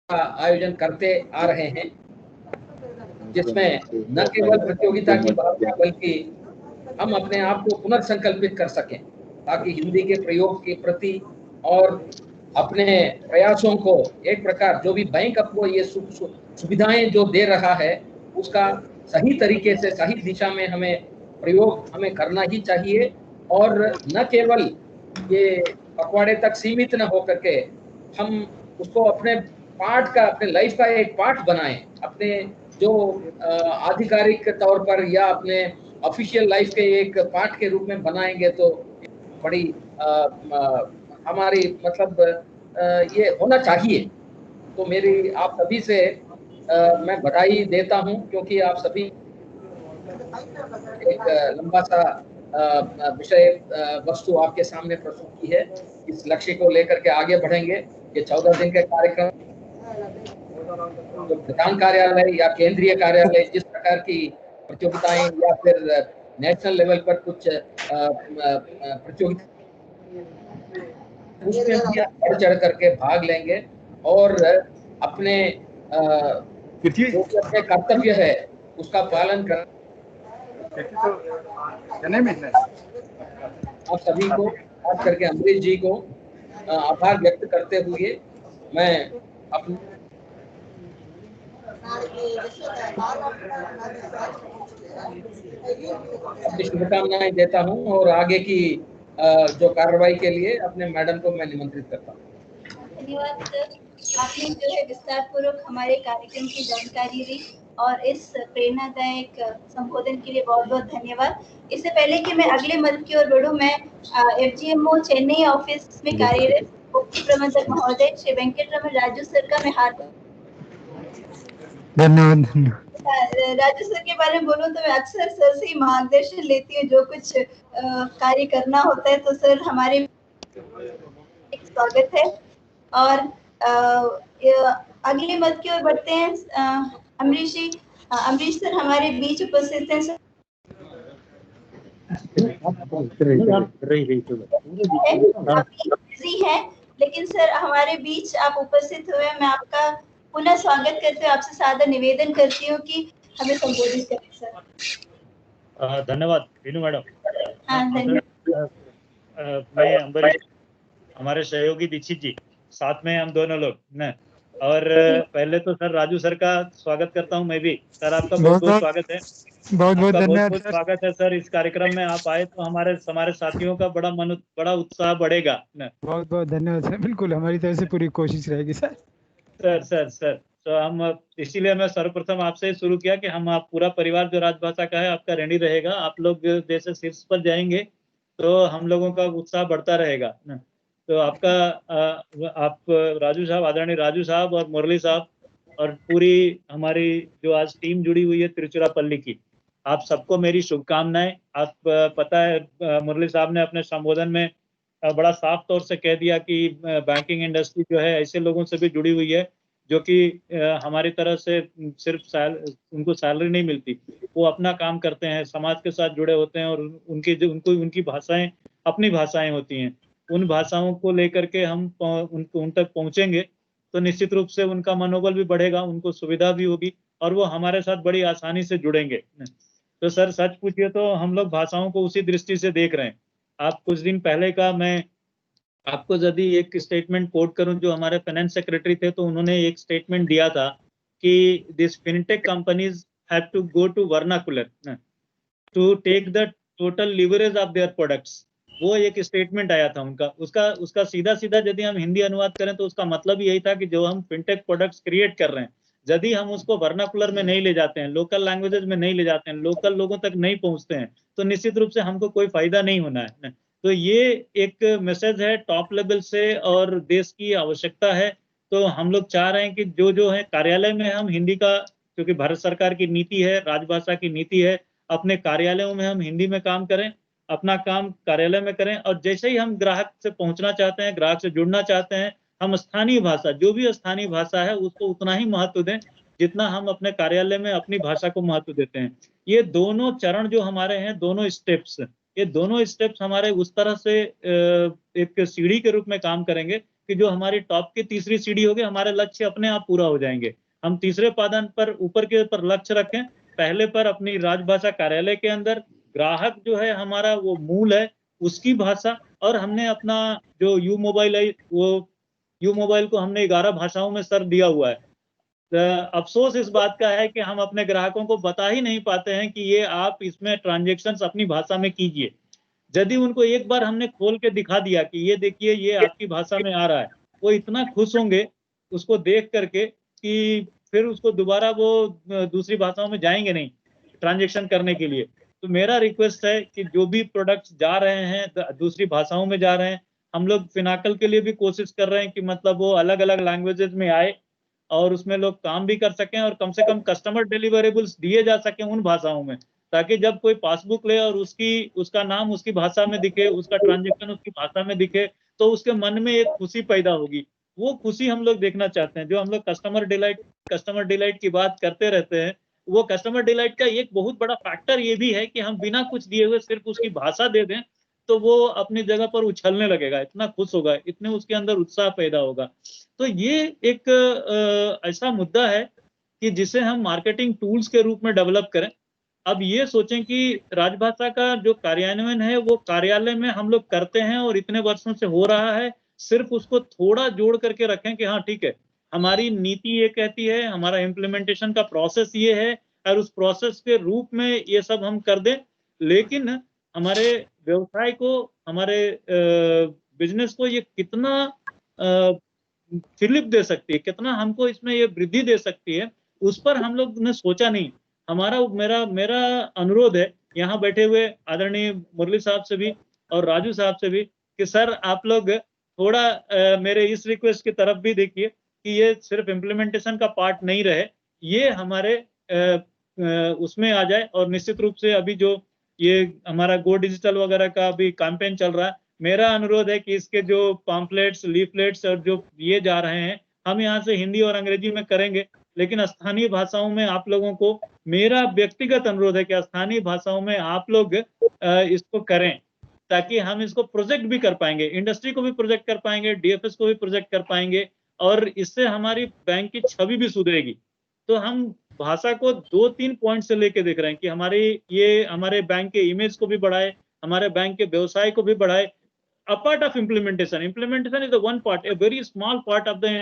का आयोजन करते आ रहे हैं, जिसमें न केवल प्रतियोगिता की भावना बल्कि हम अपने आप को पुनर्संकल्पित कर सकें, ताकि हिंदी के प्रयोग के प्रति और अपने प्रयासों को एक प्रकार जो भी बैंक आपको ये सुविधाएं जो दे रहा है उसका सही तरीके से सही दिशा में हमें प्रयोग हमें करना ही चाहिए, और न केवल ये पखवाड़े तक सीमित न होकर के हम उसको अपने पार्ट का, अपने लाइफ का एक पार्ट बनाएं, अपने जो आधिकारिक तौर पर या अपने ऑफिशियल लाइफ के एक पार्ट के रूप में बनाएंगे तो बड़ी हमारी मतलब ये होना चाहिए। तो मेरी आप सभी से मैं बधाई देता हूं, क्योंकि आप सभी एक लंबा सा विषय वस्तु आपके सामने प्रस्तुत की है। इस लक्ष्य को लेकर के आगे बढ़ेंगे। ये 14 दिन के कार्यक्रम जो प्रधान कार्यालय या केंद्रीय कार्यालय जिस प्रकार की प्रतियोगिताएं या फिर नेशनल लेवल पर कुछ प्रतियोगिता उसमें भी बढ़ चढ़ करके भाग लेंगे और अपने जो भी अपने कर्तव्य है उसका पालन कर। आप सभी को, खास करके अमरीश जी को आभार व्यक्त करते हुए मैं अपनी शुभकामनाएं देता हूं और आगे की जो कार्रवाई के लिए अपने मैडम को मैं निमंत्रित करता हूं। धन्यवाद सर, आपने जो है विस्तार पूर्वक हमारे कार्यक्रम की जानकारी दी और इस प्रेरणादायक संबोधन के लिए बहुत बहुत धन्यवाद। इससे पहले कि मैं अगले मद की ओर बढ़ूं, मैं FGMO चेन्नई ऑफिस में कार्यरत उप प्रबंधक महोदय श्री वेंकट रमन राजू सर का मैं धन्यवाद। राजू सर के बारे में बोलूं तो मैं अक्सर सर से ही मार्गदर्शन लेती हूँ, जो कुछ कार्य करना होता है तो सर हमारे स्वागत है। और अगले मत की ओर बढ़ते हैं। अमरीश जी, अमरीश सर हमारे बीच उपस्थित हैं। बिजी है, लेकिन सर हमारे बीच आप उपस्थित हुए, मैं आपका पुनः स्वागत करते हुए आपसे सादर निवेदन करती हूँ कि हमें संबोधित करें सर। धन्यवाद वीनू मैडम। हाँ धन्यवाद। मैं अम्बरीश, हमारे सहयोगी दीक्षित जी, साथ में हम दोनों लोग न, और पहले तो सर राजू सर का स्वागत करता हूं मैं भी। सर आपका बहुत बहुत स्वागत है। बहुत बहुत धन्यवाद। बहुत स्वागत है सर। इस कार्यक्रम में आप आए तो हमारे साथियों का बड़ा उत्साह बढ़ेगा न। बहुत बहुत धन्यवाद सर, बिल्कुल हमारी तरफ से पूरी कोशिश रहेगी सर। सर तो हम इसीलिए मैं सर्वप्रथम आपसे शुरू किया कि हम आप पूरा परिवार जो राजभाषा का है आपका ऋणी रहेगा। आप लोग जैसे शीर्ष पर जाएंगे तो हम लोगों का उत्साह बढ़ता रहेगा न। तो आपका आप राजू साहब, आदरणीय राजू साहब और मुरली साहब और पूरी हमारी जो आज टीम जुड़ी हुई है तिरुचिरापल्ली की, आप सबको मेरी शुभकामनाएं। आप पता है मुरली साहब ने अपने संबोधन में बड़ा साफ तौर से कह दिया कि बैंकिंग इंडस्ट्री जो है ऐसे लोगों से भी जुड़ी हुई है जो कि हमारी तरह से सिर्फ उनको सैलरी नहीं मिलती, वो अपना काम करते हैं, समाज के साथ जुड़े होते हैं और उनकी भाषाएं अपनी भाषाएं होती हैं। उन भाषाओं को लेकर के हम उन तक पहुंचेंगे तो निश्चित रूप से उनका मनोबल भी बढ़ेगा, उनको सुविधा भी होगी और वो हमारे साथ बड़ी आसानी से जुड़ेंगे। तो सर सच पूछिए तो हम लोग भाषाओं को उसी दृष्टि से देख रहे हैं। आप कुछ दिन पहले का मैं आपको यदि एक स्टेटमेंट कोट करूं, जो हमारे फाइनेंस सेक्रेटरी थे तो उन्होंने एक स्टेटमेंट दिया था कि this fintech companies have to go to vernacular to take the total leverage of their products. वो एक स्टेटमेंट आया था उनका। उसका सीधा सीधा यदि हम हिंदी अनुवाद करें तो उसका मतलब यही था कि जो हम फिनटेक प्रोडक्ट्स क्रिएट कर रहे हैं, यदि हम उसको वर्नाकुलर में नहीं ले जाते हैं, लोकल लैंग्वेजेस में नहीं ले जाते हैं, लोकल लोगों तक नहीं पहुंचते हैं, तो निश्चित रूप से हमको कोई फायदा नहीं होना है। तो ये एक मैसेज है टॉप लेवल से और देश की आवश्यकता है। तो हम लोग चाह रहे हैं कि जो जो है कार्यालय में हम हिंदी का, क्योंकि भारत सरकार की नीति है, राजभाषा की नीति है, अपने कार्यालयों में हम हिंदी में काम करें, अपना काम कार्यालय में करें। और जैसे ही हम ग्राहक से पहुंचना चाहते हैं, ग्राहक से जुड़ना चाहते हैं, हम स्थानीय भाषा, जो भी स्थानीय भाषा है उसको उतना ही महत्व दें जितना हम अपने कार्यालय में अपनी भाषा को महत्व देते हैं। ये दोनों चरण जो हमारे हैं, दोनों स्टेप्स, ये दोनों स्टेप्स हमारे उस तरह से एक सीढ़ी के रूप में काम करेंगे कि जो हमारी टॉप की तीसरी सीढ़ी होगी, हमारे लक्ष्य अपने आप पूरा हो जाएंगे। हम तीसरे पायदान पर ऊपर के ऊपर लक्ष्य रखें, पहले पर अपनी राजभाषा कार्यालय के अंदर ग्राहक जो है हमारा वो मूल है, उसकी भाषा, और हमने अपना जो यू मोबाइल है वो यू मोबाइल को हमने 11 भाषाओं में सर दिया हुआ है। अफसोस इस बात का है कि हम अपने ग्राहकों को बता ही नहीं पाते हैं कि ये आप इसमें ट्रांजैक्शंस अपनी भाषा में कीजिए। यदि उनको एक बार हमने खोल के दिखा दिया कि ये देखिए ये आपकी भाषा में आ रहा है, वो इतना खुश होंगे उसको देख करके कि फिर उसको दोबारा वो दूसरी भाषाओं में जाएंगे नहीं ट्रांजैक्शन करने के लिए। तो मेरा रिक्वेस्ट है कि जो भी प्रोडक्ट्स जा रहे हैं दूसरी भाषाओं में जा रहे हैं, हम लोग फिनाकल के लिए भी कोशिश कर रहे हैं कि मतलब वो अलग अलग लैंग्वेजेस में आए और उसमें लोग काम भी कर सकें और कम से कम कस्टमर डिलीवरेबल्स दिए जा सकें उन भाषाओं में, ताकि जब कोई पासबुक ले और उसका नाम उसकी भाषा में दिखे, उसका ट्रांजैक्शन उसकी भाषा में दिखे, तो उसके मन में एक खुशी पैदा होगी। वो खुशी हम लोग देखना चाहते हैं। जो हम लोग कस्टमर डिलाइट की बात करते रहते हैं, वो कस्टमर डिलाइट का एक बहुत बड़ा फैक्टर ये भी है कि हम बिना कुछ दिए हुए सिर्फ उसकी भाषा दे दें तो वो अपनी जगह पर उछलने लगेगा, इतना खुश होगा, इतने उसके अंदर उत्साह पैदा होगा। तो ये एक ऐसा मुद्दा है कि जिसे हम मार्केटिंग टूल्स के रूप में डेवलप करें। अब ये सोचें कि राजभाषा का जो कार्यान्वयन है वो कार्यालय में हम लोग करते हैं और इतने वर्षों से हो रहा है, सिर्फ उसको थोड़ा जोड़ करके रखें कि हाँ ठीक है, हमारी नीति ये कहती है, हमारा इम्प्लीमेंटेशन का प्रोसेस ये है और उस प्रोसेस के रूप में ये सब हम कर दें। लेकिन हमारे व्यवसाय को, हमारे बिजनेस को ये कितना फिलिप दे सकती है, कितना हमको इसमें ये वृद्धि दे सकती है, उस पर हम लोग ने सोचा नहीं। मेरा अनुरोध है यहाँ बैठे हुए आदरणीय मुरली साहब से भी और राजू साहब से भी कि सर आप लोग थोड़ा मेरे इस रिक्वेस्ट की तरफ भी देखिए कि ये सिर्फ इम्प्लीमेंटेशन का पार्ट नहीं रहे, ये हमारे उसमें आ जाए। और निश्चित रूप से अभी जो ये हमारा गो डिजिटल वगैरह का अभी कैंपेन चल रहा है, मेरा अनुरोध है कि इसके जो पम्फलेट्स, लीफलेट्स और जो ये जा रहे हैं, हम यहाँ से हिंदी और अंग्रेजी में करेंगे, लेकिन स्थानीय भाषाओं में आप लोगों को मेरा व्यक्तिगत अनुरोध है कि स्थानीय भाषाओं में आप लोग इसको करें, ताकि हम इसको प्रोजेक्ट भी कर पाएंगे, इंडस्ट्री को भी प्रोजेक्ट कर पाएंगे, डीएफएस को भी प्रोजेक्ट कर पाएंगे, और इससे हमारी बैंक की छवि भी सुधरेगी। तो हम भाषा को 2-3 पॉइंट से लेके देख रहे हैं कि हमारे बैंक के इमेज को भी बढ़ाए, हमारे बैंक के व्यवसाय को भी बढ़ाए। Apart of implementation is the one part, a very small part of the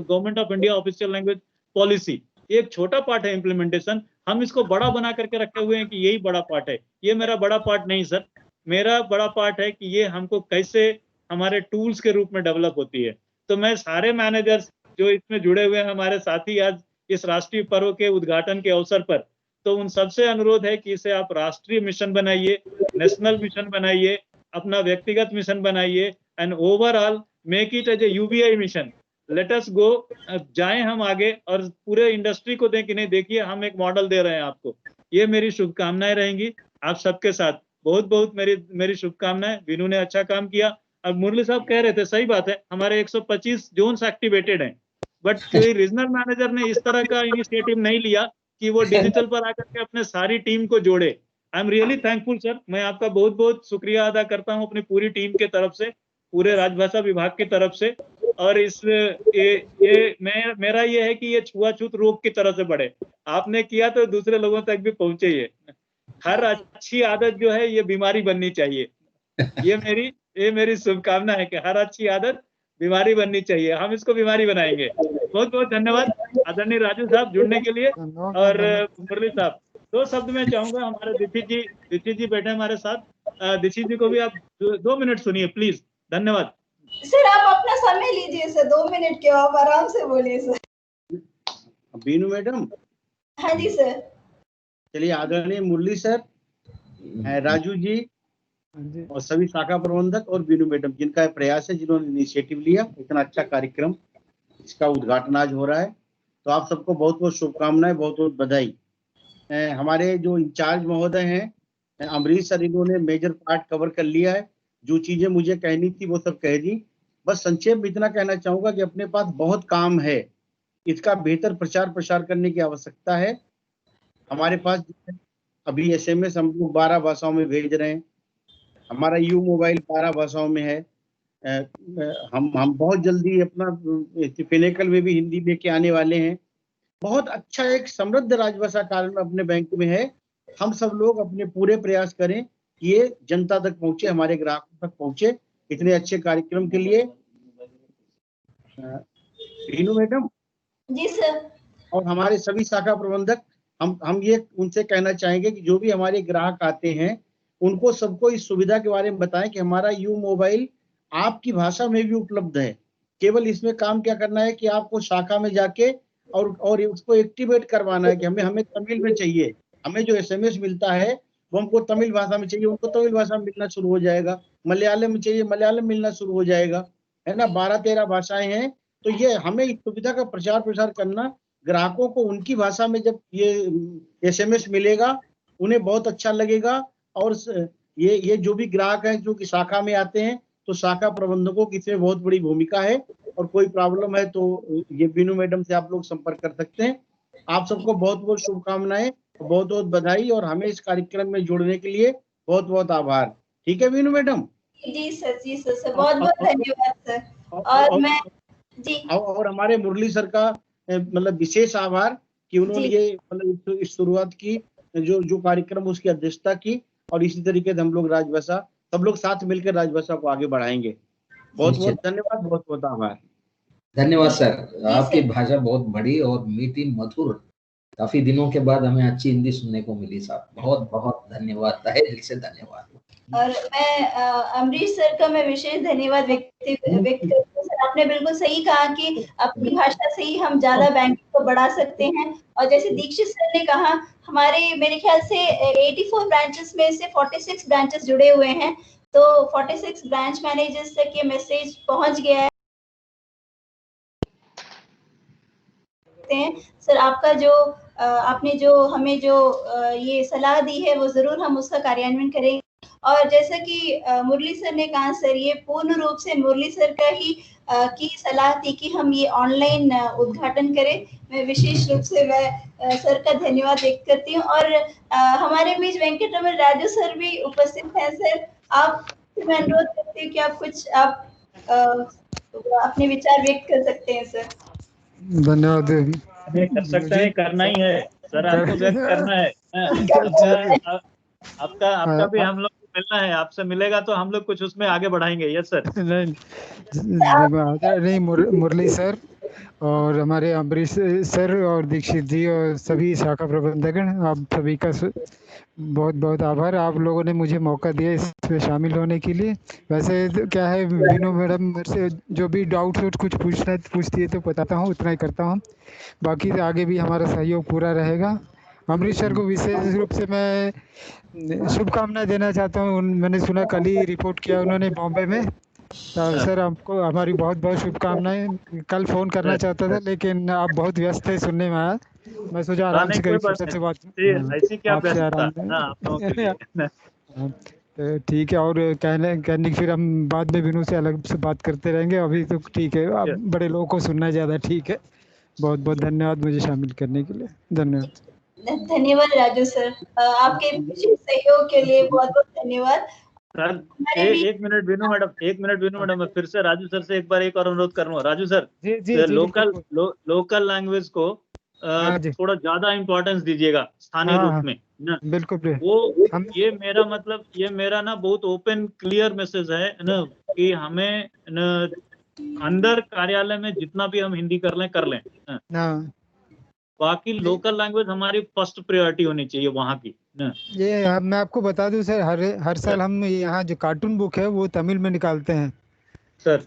government of India official language policy. एक छोटा पार्ट है इम्प्लीमेंटेशन, हम इसको बड़ा बना करके रखे हुए हैं कि यही बड़ा पार्ट है। ये मेरा बड़ा पार्ट नहीं सर, मेरा बड़ा पार्ट है कि ये हमको कैसे हमारे टूल्स के रूप में डेवलप होती है। तो मैं सारे मैनेजर्स जो इसमें जुड़े हुए हैं, हमारे साथी आज इस राष्ट्रीय पर्व के उद्घाटन के अवसर पर, तो उन सबसे अनुरोध है कि इसे आप राष्ट्रीय मिशन बनाइए, नेशनल मिशन बनाइए, अपना व्यक्तिगत मिशन बनाइए, and overall make it as a UBI mission. Let us go, जाएं हम आगे और पूरे इंडस्ट्री को दें कि नहीं देखिए हम एक मॉडल दे रहे हैं आपको। ये मेरी शुभकामनाएं रहेंगी आप सबके साथ। बहुत बहुत मेरी शुभकामनाएं। विनू ने अच्छा काम किया। अब मुरली साहब कह रहे थे, सही बात है, हमारे 125 जोन्स एक्टिवेटेड हैं, बट कोई रीजनल मैनेजर ने इस तरह का इनिशिएटिव नहीं लिया कि वो डिजिटल पर आकर के अपने सारी टीम को जोड़े। I am really thankful sir, मैं आपका बहुत बहुत शुक्रिया अदा करता हूं अपनी पूरी टीम के तरफ से, पूरे राजभाषा विभाग की तरफ से। और मेरा ये है कि ये छुआछूत रोग की तरह से बढ़े, आपने किया तो दूसरे लोगों तक भी पहुंचे। ये हर अच्छी आदत जो है ये बीमारी बननी चाहिए। ये मेरी शुभकामना है कि हर अच्छी आदत बीमारी बननी चाहिए, हम इसको बीमारी बनाएंगे। बहुत बहुत धन्यवाद आदरणीय राजू साहब जुड़ने के लिए। और मुरली साहब, 2 शब्द में चाहूंगा, हमारे दीक्षित जी बैठे हमारे साथ, दीक्षित जी को भी आप 2 मिनट सुनिए प्लीज। धन्यवाद सर, आप अपना समय लीजिए सर, 2 मिनट के, आप आराम से बोलिए सर। बीनू मैडम। हाँ जी सर। चलिए, आदरणीय मुरली सर, राजू जी और सभी शाखा प्रबंधक और बीनू मैडम, जिनका प्रयास है, जिन्होंने इनिशिएटिव लिया, इतना अच्छा कार्यक्रम, इसका उद्घाटन आज हो रहा है, तो आप सबको बहुत बहुत शुभकामनाएं, बहुत बहुत बधाई। हमारे जो इंचार्ज महोदय हैं अमरीश सर, इन्होंने मेजर पार्ट कवर कर लिया है। जो चीजें मुझे कहनी थी वो सब कह दी। बस संक्षेप में इतना कहना चाहूंगा कि अपने पास बहुत काम है, इसका बेहतर प्रचार प्रसार करने की आवश्यकता है। हमारे पास अभी एसएमएस हम लोग 12 भाषाओं में भेज रहे हैं, हमारा यू मोबाइल 12 भाषाओं में है, हम बहुत जल्दी अपना पिनेकल में भी हिंदी लेके आने वाले हैं। बहुत अच्छा एक समृद्ध राजभाषा कानून अपने बैंक में है। हम सब लोग अपने पूरे प्रयास करें कि ये जनता तक पहुंचे, हमारे ग्राहकों तक पहुंचे। इतने अच्छे कार्यक्रम के लिए रीनू मैडम जी सर। और हमारे सभी शाखा प्रबंधक, हम ये उनसे कहना चाहेंगे कि जो भी हमारे ग्राहक आते हैं उनको सबको इस सुविधा के बारे में बताएं कि हमारा यू मोबाइल आपकी भाषा में भी उपलब्ध है। केवल इसमें काम क्या करना है कि आपको शाखा में जाके और उसको एक्टिवेट करवाना है कि हमें तमिल में चाहिए। हमें जो एसएमएस मिलता है वो हमको तमिल भाषा में चाहिए, उनको तमिल भाषा में मिलना शुरू हो जाएगा। मलयालम में चाहिए, मलयालम मिलना शुरू हो जाएगा, है ना। 12-13 भाषाएं हैं। तो ये हमें इस सुविधा का प्रचार प्रसार करना, ग्राहकों को उनकी भाषा में जब ये एसएमएस मिलेगा उन्हें बहुत अच्छा लगेगा। और ये जो भी ग्राहक हैं जो कि शाखा में आते हैं तो शाखा प्रबंधकों की इसमें बहुत बड़ी भूमिका है। और कोई प्रॉब्लम है तो ये बीनू मैडम से आप लोग संपर्क कर सकते हैं। आप सबको बहुत बहुत शुभकामनाएं, बहुत बहुत बधाई और हमें इस कार्यक्रम में जुड़ने के लिए बहुत बहुत आभार। ठीक है बीनू मैडम? जी सर बहुत बहुत धन्यवाद सर। और मैं जी और हमारे मुरली सर का मतलब विशेष आभार कि उन्होंने ये मतलब इस शुरुआत की, जो कार्यक्रम उसकी अध्यक्षता की। और इसी तरीके से हम लोग राजभाषा सब लोग साथ मिलकर राजभाषा को आगे बढ़ाएंगे। बहुत बहुत धन्यवाद, बहुत बहुत आभार। धन्यवाद सर। आपकी भाषा बहुत बड़ी और मीठी मधुर, काफी दिनों के बाद हमें अच्छी हिंदी सुनने को मिली साहब। बहुत बहुत धन्यवाद, तहे दिल से धन्यवाद। और मैं अमरीश सर का मैं विशेष धन्यवाद व्यक्त करती हूँ। सर आपने बिल्कुल सही कहा कि अपनी भाषा से ही हम ज्यादा बैंकिंग को बढ़ा सकते हैं। और जैसे दीक्षित सर ने कहा, हमारे मेरे ख्याल से 84 ब्रांचेस में से 46 ब्रांचेस जुड़े हुए हैं। तो 46 ब्रांच मैनेजर्स तक ये मैसेज पहुंच गया है। सर आपका जो आपने जो हमें जो ये सलाह दी है वो जरूर हम उसका कार्यान्वयन करेंगे। और जैसा कि मुरली सर ने कहा सर, ये पूर्ण रूप से मुरली सर का ही की सलाह थी कि हम ये ऑनलाइन उद्घाटन करें। मैं विशेष रूप से मैं सर का धन्यवाद व्यक्त करती हूँ। और हमारे बीच वेंकटरमण राजू सर भी उपस्थित हैं। सर आप मैं अनुरोध करती हूँ कि आप कुछ अपने विचार व्यक्त कर सकते हैं सर। धन्यवाद। कर सकते हैं, करना ही है सर, आपको व्यक्त करना है। आपका भी हम लोग मिलना है, आपसे मिलेगा तो हम लोग कुछ उसमें आगे बढ़ाएंगे। Yes sir. नहीं मुरली सर और हमारे अमरीश सर और दीक्षित जी और सभी शाखा प्रबंधकगण, आप सभी का बहुत बहुत आभार। आप लोगों ने मुझे मौका दिया इसमें शामिल होने के लिए। वैसे तो क्या है, बीनू मैडम मेरे से जो भी डाउट हो कुछ पूछती है तो बताता हूँ, उतना ही करता हूँ। बाकी आगे भी हमारा सहयोग पूरा रहेगा। अमरीश सर को विशेष रूप से मैं शुभकामनाएं देना चाहता हूँ। मैंने सुना कल ही रिपोर्ट किया उन्होंने बॉम्बे में। तो सर आपको हमारी बहुत बहुत शुभकामनाएं। कल फोन करना चाहता था लेकिन आप बहुत व्यस्त थे, सुनने में आया। मैं सोचा आराम से करीब फुर्सत से बात ऐसी क्या आपसे आराम तो ठीक है। और कहने की फिर हम बाद में बिनू से अलग से बात करते रहेंगे। अभी तो ठीक है, अब बड़े लोगों को सुनना ज़्यादा ठीक है। बहुत बहुत धन्यवाद मुझे शामिल करने के लिए। धन्यवाद राजू सर, आपके सहयोग के लिए बहुत बहुत धन्यवाद सर। एक मिनट बीनू मैडम, मैं फिर से राजू सर से एक बार एक और अनुरोध कर रहा हूँ। राजू सर, लोकल लैंग्वेज को थोड़ा ज्यादा इम्पोर्टेंस दीजिएगा स्थानीय रूप में ना। बिल्कुल। वो ये मेरा मतलब, ये मेरा ना बहुत ओपन क्लियर मैसेज है ना कि हमें न अंदर कार्यालय में जितना भी हम हिंदी कर लें बाकी लोकल लैंग्वेज हमारी फर्स्ट प्रायोरिटी होनी चाहिए वहाँ की ना। ये मैं आपको बता दूं सर, हर साल हम यहाँ जो कार्टून बुक है वो तमिल में निकालते हैं सर।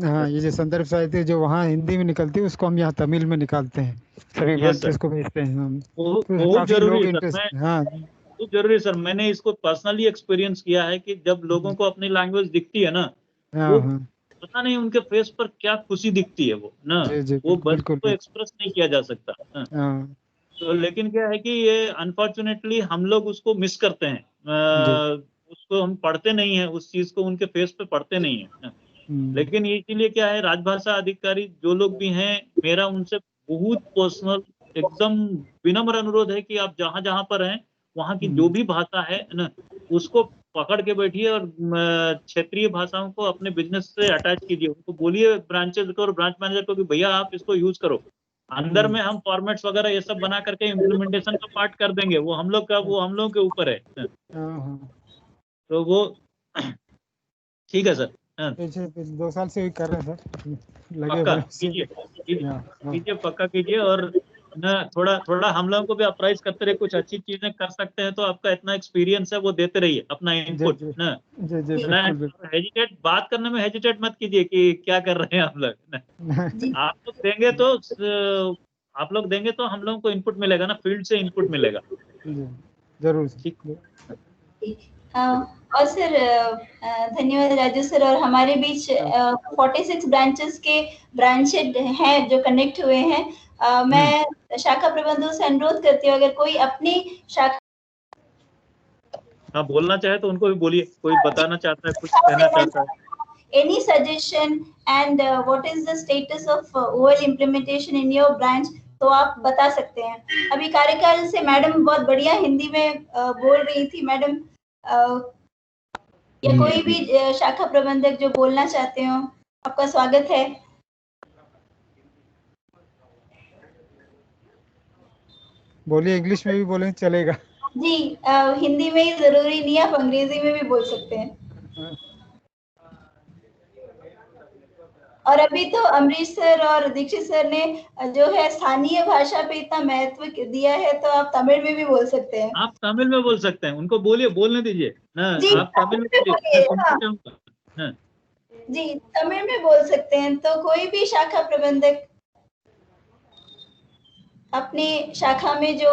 हाँ, ये जो संदर्भ साहित्य जो वहाँ हिंदी में निकलती है उसको हम यहाँ तमिल में निकालते हैं, सभी ब्रांचेस को भेजते हैं हम। बहुत जरूरी सर। हाँ बहुत जरूरी सर। मैंने इसको पर्सनली एक्सपीरियंस किया है कि जब लोगों को अपनी लैंग्वेज दिखती है ना, वो पता नहीं उनके फेस पर क्या खुशी दिखती है वो ना, वो वर्ड को एक्सप्रेस नहीं किया जा सकता। तो लेकिन क्या है कि ये अनफॉर्चुनेटली हम लोग उसको मिस करते हैं, उसको हम पढ़ते नहीं है, उस चीज को उनके फेस पे पढ़ते नहीं है। लेकिन इसीलिए क्या है, राजभाषा अधिकारी जो लोग भी हैं, मेरा उनसे बहुत पर्सनल एकदम विनम्र अनुरोध है कि आप जहां जहां पर हैं वहां की जो भी भाषा है ना उसको पकड़ के बैठिए और क्षेत्रीय भाषाओं को अपने बिजनेस से अटैच कीजिए। उनको बोलिए ब्रांचेस को और ब्रांच मैनेजर को कि भैया आप इसको यूज करो। अंदर में हम फॉर्मेट्स वगैरह ये सब बना करके इम्प्लीमेंटेशन का पार्ट कर देंगे, वो हम लोग के ऊपर है। तो वो ठीक है सर। पिछले 2 साल से कर रहे हैं सर, लगे पक्का हुए कीजिए पक्का कीजिए। और ना थोड़ा हम लोगों को भी अप्राइज करते रहिए, कुछ अच्छी चीजें कर सकते हैं तो आपका इतना एक्सपीरियंस है वो देते रहिए अपना इनपुट ना। हेजिटेट बात करने में हेजिटेट मत कीजिए कि क्या कर रहे हैं आप लोग। आप लोग देंगे तो हम लोगों को इनपुट मिलेगा ना, फील्ड से इनपुट मिलेगा। जरूर ठीक। और सर धन्यवाद राजू सर। और हमारे बीच 46 ब्रांचेस के ब्रांच हेड हैं जो कनेक्ट हुए हैं। मैं शाखा प्रबंधकों से अनुरोध करती हूँ, अगर कोई अपनी शाखा बोलना चाहे तो उनको भी बोलिए, कोई बताना चाहता है, कुछ कहना चाहता है। Any suggestion and what is the status of OL implementation in your branch, तो आप बता सकते हैं। अभी कार्यकाल से मैडम बहुत बढ़िया हिंदी में बोल रही थी मैडम, या कोई भी शाखा प्रबंधक जो बोलना चाहते हो, आपका स्वागत है। बोलिए, इंग्लिश में भी बोलें चलेगा जी, हिंदी में ही जरूरी नहीं, आप अंग्रेजी में भी बोल सकते हैं। और अभी तो अमरीश सर और दीक्षित सर ने जो है स्थानीय भाषा पे इतना महत्व दिया है, तो आप तमिल में भी बोल सकते हैं। आप तमिल में बोल सकते हैं, उनको बोलिए, बोलने दीजिए ना। आप तमिल में बोलिए। जी, तमिल में बोल सकते हैं। तो कोई भी शाखा प्रबंधक अपनी शाखा में जो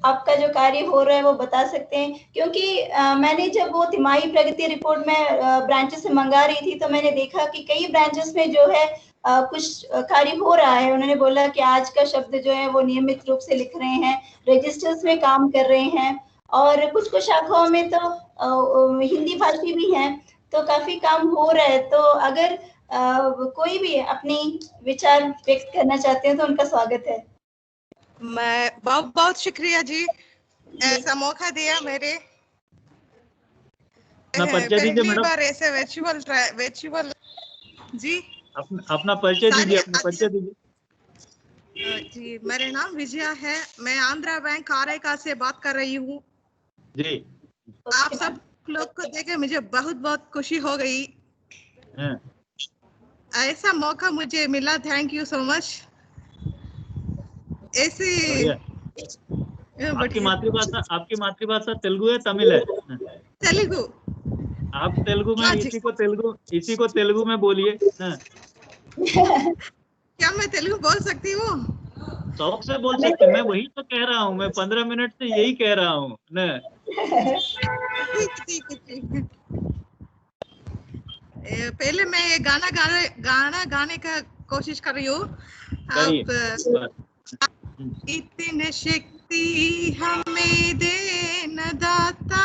आपका जो कार्य हो रहा है वो बता सकते हैं। क्योंकि मैंने जब वो तिमाही प्रगति रिपोर्ट में ब्रांचेस से मंगा रही थी, तो मैंने देखा कि कई ब्रांचेस में जो है कुछ कार्य हो रहा है। उन्होंने बोला कि आज का शब्द जो है वो नियमित रूप से लिख रहे हैं, रजिस्टर्स में काम कर रहे हैं, और कुछ शाखाओं में तो हिंदी भाषी भी हैं, तो काफी काम हो रहा है। तो अगर कोई भी अपनी विचार व्यक्त करना चाहते हैं तो उनका स्वागत है। मैं बहुत शुक्रिया जी, ऐसा मौका दिया मेरे पहली बार ऐसे वर्चुअल जी। अपना परिचय दीजिए, अपना परिचय दीजिए। जी, मेरा नाम विजया है, मैं आंध्रा बैंक कारेका से बात कर रही हूँ जी। आप सब लोग को देखे मुझे बहुत खुशी हो गई। ऐसा मौका मुझे मिला, थैंक यू सो मच। ऐसे आपकी मातृभाषा तेलुगु है, तमिल है? तेलुगु। आप तेलुगु में इसी को तेलुगु में बोलिए। क्या मैं तेलुगु बोल सकती हूँ? शौक से बोल सकते, मैं वही तो कह रहा हूँ, मैं 15 मिनट से यही कह रहा हूँ ना। ठीक। पहले मैं गाना गाने का कोशिश कर रही हूँ। इतनी शक्ति हमें देना दाता,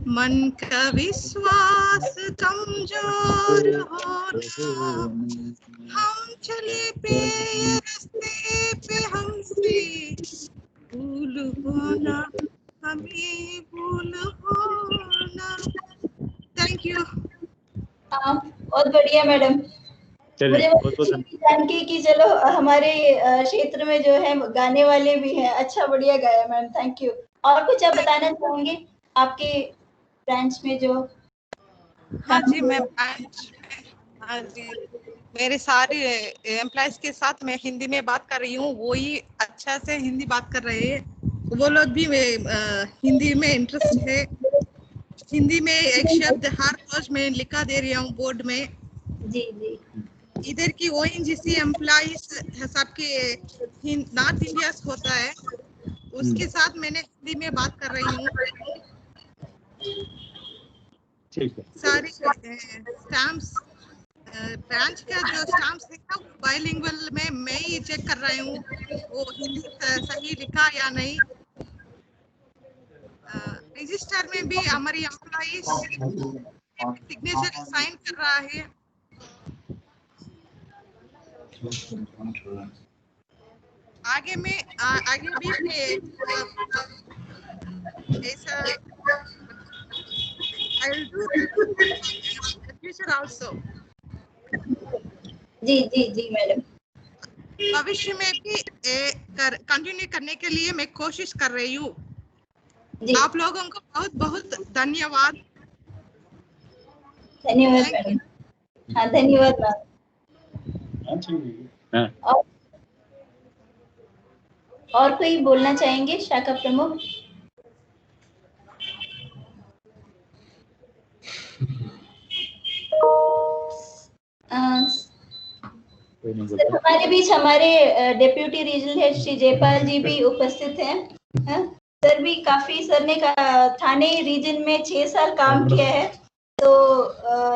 मन का विश्वास कमजोर होना, हम चले पे रास्ते पे हमसे भूल होना, हमें भूल होना। Thank you. बहुत बढ़िया मैडम। मुझे जान के कि चलो हमारे क्षेत्र में जो है गाने वाले भी हैं। अच्छा, बढ़िया गाया मैम, थैंक यू। और कुछ आप बताना चाहेंगे आपके ब्रांच में जो? हाँ जी, मैं ब्रांच में, हाँ जी, मेरे सारे एम्प्लॉयज के साथ मैं हिंदी में बात कर रही हूँ, वो ही अच्छा से हिंदी बात कर रहे हैं, वो लोग भी हिंदी में इंटरेस्ट है। हिंदी में एक शब्द हर रोज में लिखा दे रही हूँ बोर्ड में। जी। इधर की ONGC एम्प्लॉइज सबके नॉर्थ इंडिया होता है, उसके साथ मैंने हिंदी में बात कर रही हूँ। सारी स्टैम्प्स, ब्रांच का जो स्टैम्प्स है ना, बाइलिंगुअल में मैं ही चेक कर रही हूँ वो हिंदी सही लिखा या नहीं। रजिस्टर में भी हमारी एम्प्लॉइज सिग्नेचर साइन कर रहा है। आगे भी ऐसा I will do this in the future also. जी जी जी मैडम। भविष्य में भी कंटिन्यू करने के लिए मैं कोशिश कर रही हूँ। जी आप लोगों को बहुत बहुत धन्यवाद। धन्यवाद Thank मैडम। हाँ धन्यवाद मैम। हाँ। और कोई बोलना चाहेंगे शाखा प्रमुख? सर हमारे बीच हमारे deputy regional head Shri Jaipal ji भी उपस्थित हैं। सर भी काफी, सर ने थाने रीजन में 6 साल काम किया है, तो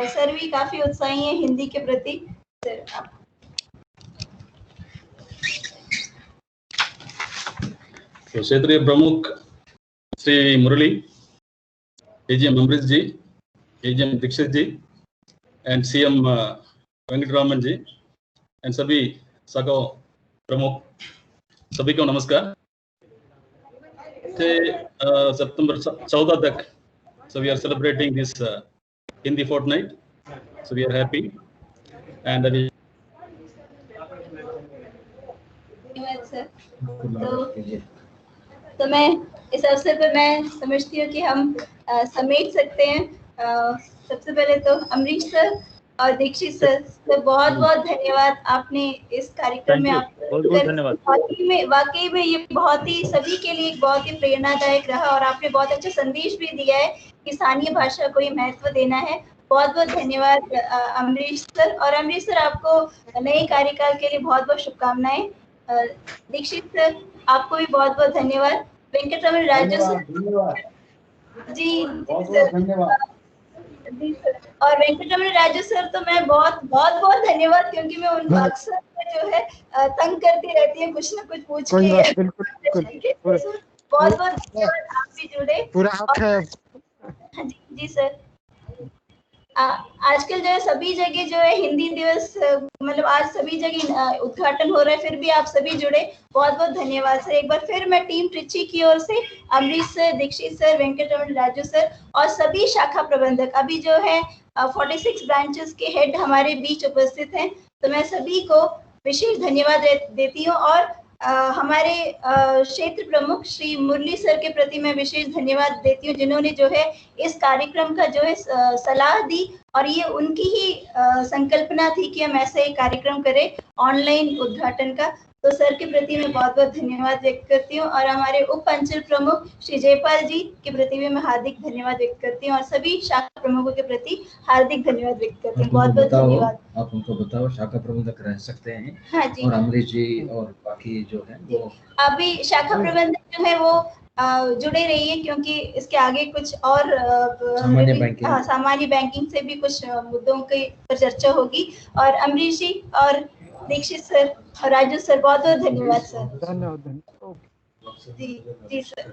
सर भी काफी उत्साही हैं हिंदी के प्रति। सर आप क्षेत्रीय प्रमुख Shri Murli, AGM Amrish ji, AGM Dixit ji and CM Venkataraman ji and सभी शाखा प्रमुख सभी को नमस्कार। September 14 तक so we are celebrating this Hindi fortnight, so we are happy and sir तो मैं इस अवसर पर मैं समझती हूँ कि हम समेट सकते हैं। सबसे पहले तो अमरीश सर और दीक्षित सर बहुत बहुत धन्यवाद। आपने इस कार्यक्रम में बहुत धन्यवाद। वाकई में ये बहुत ही सभी के लिए बहुत ही प्रेरणादायक रहा और आपने बहुत अच्छा संदेश भी दिया है कि स्थानीय भाषा को ही महत्व देना है। बहुत बहुत धन्यवाद अमरीश सर। और अमरीश सर आपको नए कार्यकाल के लिए बहुत बहुत शुभकामनाएं। दीक्षित सर आपको भी बहुत बहुत धन्यवाद। वेंकटरमण राजू सर जी सर जी सर। और वेंकटरमण राजू सर तो मैं बहुत बहुत धन्यवाद, क्योंकि मैं उनको अक्सर जो है तंग करती रहती है कुछ ना कुछ पूछ के। बहुत धन्यवाद, आप भी जुड़े पूरा। जी सर। आजकल जो है सभी जगह जो है हिंदी दिवस, मतलब आज सभी जगह उद्घाटन हो रहा है, फिर भी आप सभी जुड़े, बहुत बहुत धन्यवाद सर। एक बार फिर मैं टीम ट्रिची की ओर से Amrish sir, Dixit sir, Venkataraman Raju sir और सभी शाखा प्रबंधक, अभी जो है 46 ब्रांचेस के हेड हमारे बीच उपस्थित हैं, तो मैं सभी को विशेष धन्यवाद देती हूँ। और हमारे क्षेत्र प्रमुख श्री मुरली सर के प्रति मैं विशेष धन्यवाद देती हूँ, जिन्होंने जो है इस कार्यक्रम का जो है सलाह दी और ये उनकी ही संकल्पना थी कि हम ऐसे एक कार्यक्रम करें ऑनलाइन उद्घाटन का। तो सर के प्रति मैं बहुत बहुत धन्यवाद व्यक्त करती हूँ और हमारे उप अंचल प्रमुख श्री जयपाल जी के प्रति भी मैं हार्दिक धन्यवाद व्यक्त करती हूँ और सभी शाखा प्रमुखों के प्रति हार्दिक धन्यवाद व्यक्त करती हूँ। बहुत बहुत धन्यवाद। आप उनको बताओ शाखा प्रबंधक रह सकते हैं। हाँ जी। और अमरीश जी और बाकी जो है वो अभी शाखा प्रबंधक जो है वो जुड़े रहिए, क्योंकि इसके आगे कुछ और सामान्य बैंकिंग से भी कुछ मुद्दों के पर चर्चा होगी। और अमरीश जी और दीक्षित सर और राजू सर बहुत बहुत धन्यवाद सर। धन्यवाद। जी सर।